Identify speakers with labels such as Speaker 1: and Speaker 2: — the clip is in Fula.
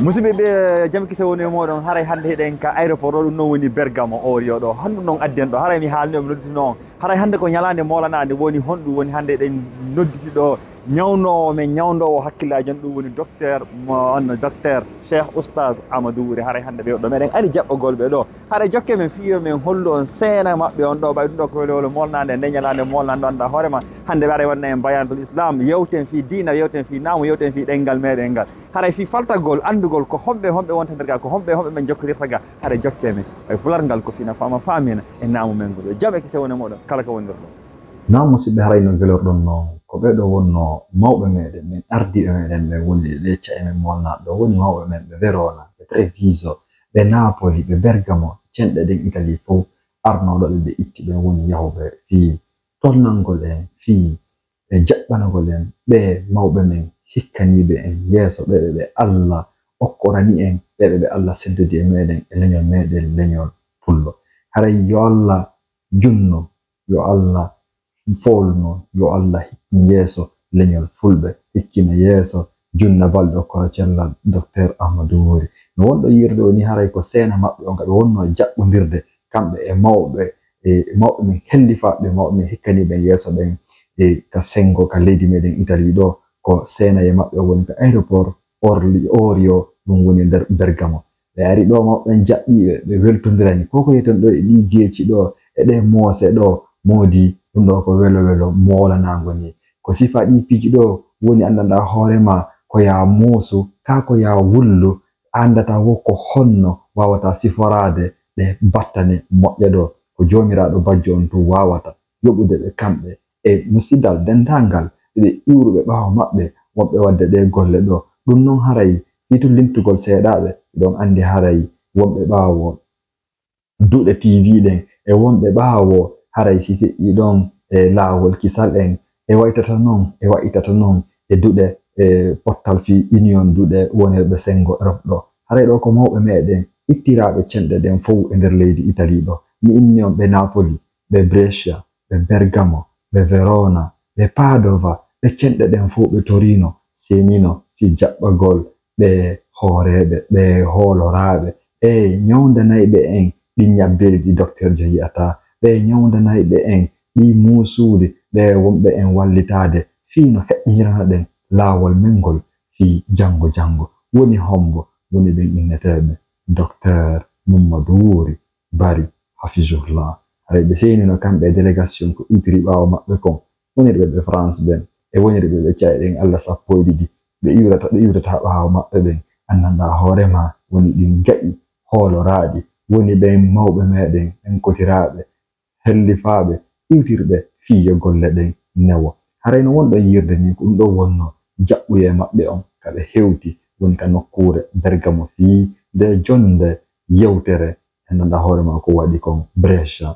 Speaker 1: musidɓe ɓe jam kisa woni e moɗon haray hannde heɗen ka aéroport o ɗum noon woni Bergamo Orio ɗo handu noon adden ɗo haray mi haalni omi nodditi noon haray hannde ko ñalande molanade woni honɗum woni hannde eɗen nodditi ɗo ñawnowo men ñawdowo hakkillaji on ɗum woni docteur Cheikh Oustaz Amadou Wuri haray hannde ɓe ɗo meɗen ari jaɓɓogol ɓe ɗo haray jokke men fiyo men hollu on seena maɓɓe on ɗo ɓay ɗum ɗo ko welewole molnade nde ñalande molnade anda hoorema hannde ɓe aray wonno en bayanatul islam yewten fi diina yewten fi naamu yewten fi ɗengal meɗen ngal haray fi faltagol andugol ko homɓe wonta nder ga ko homɓe men jokkodirta ga haray jokke men way fular ngal ko fina fama famina e naamu men ngol jaɓe kise woni moɗon kala ko wondir ɗo
Speaker 2: naam musidɓe haray no gelorɗon no ko ɓeɗo wonno mawɓe meɗen min ardiɓe meɗen ɓe woni lecca e men molnaɗo ɗo woni mawɓe men ɓe Verona ɓe Treviso ɓe Napoli ɓe Bergamo cenɗe ɗen Italie fof arnoɗo ɓe itti ɓe woni yahoɓe fi tolnangol en fi e jaɓɓanagol en ɓe mawɓe men hikkaniɓe en yeeso ɓe Allah okkorani en ɓe Allah seddodi e meɗen e leñol meɗen leñol pullo haray yo Allah junno yo Allah folno yo Allah hikkin yeeso leñol fulɓe hikkina yeeso junna balɗo kono cellal docteur Amadou Wuri no wonɗo yirde woni haray ko seena maɓɓe on kaɓe wonno jaɓɓodirde kamɓe e mawɓe men hellifaɓe mawɓe men hikkaniɓe yeeso ɓen e ka sengo ka leydi meɗen Italie ɗo ko seena e maɓɓe woni ka aéroport Orio ɗum woni nder Bergamo ɓe ari ɗo mawɓe jaɓɓiɓe ɓe weltodirani koko yeton ɗo e ɗi geeci ɗo e ɗe moose ɗo moodi ɗum ɗo ko welo molanago ni ko sifa ɗi piiji ɗo woni andanda hoorema ko ya muusu ka ko ya wullu andata wokko honno wawata siforade ɗe battane moƴƴa ɗo ko jomiraɗo bajjo on tu wawata yoɓude ɓe kamɓe e musidal dendagal ɓe iwruɓe ɓaawo maɓɓe wonɓe wadde ɗe golle ɗo ɗum noon haray fitu lintugol seeɗaɓe ɗon andi haray wonɓe ɓaawo duɗe TV ɗen e wonɓe ɓaawo haray si feƴƴi ɗon e laawol kisal en e waytata noon e duɗe e pottal fi union duɗe wonirɓe sengo Europe ɗo haray ɗo ko mawɓe meɗen ittiraɓe cenɗe ɗen fof e nder leydi Italie ɗo mi inni on ɓe Napoli ɓe Brescia ɓe Bergamo ɓe Verona ɓe Padova ɓe cenɗe ɗen fof ɓe Torino senino fi jaɓɓagol ɓe hooreɓe ɓe hooloraɓe ɓe ñawdanayɓe en ɗi ñabbeli ɗi docteur jo yiyata ɓe ñawdanayɓe en ɗi muusuude ɓe wonɓe en wallitade fino heɓɓirana ɗen laawol mengol fi jango woni hombo woni ɓen inneteɓe docteur Mamadou Wuri Bari hafizullah haray ɓe senino kamɓe délégation ko itiri ɓaawo maɓɓe kon wonirɓe ɓe France ɓen e wonirɓe ɓe cayɗen Allah sappo e ɗiɗi ɓe iwrata ɓaawo maɓɓe ɓen annanda hoorema woni ɗin gaƴi hooloraɗi woni ɓen mawɓe meɗen en kotiraɓe hellifaɓe iwtirɓe fiyo golle ɗen newo haray no wonɗo yirde ni ko ɗum ɗo wonno jaɓɓuye maɓɓe on kaɓe hewti woni ka nokkure Bergamo fi nde jonde yewtere annanda hoorema ko waɗi kon Brescia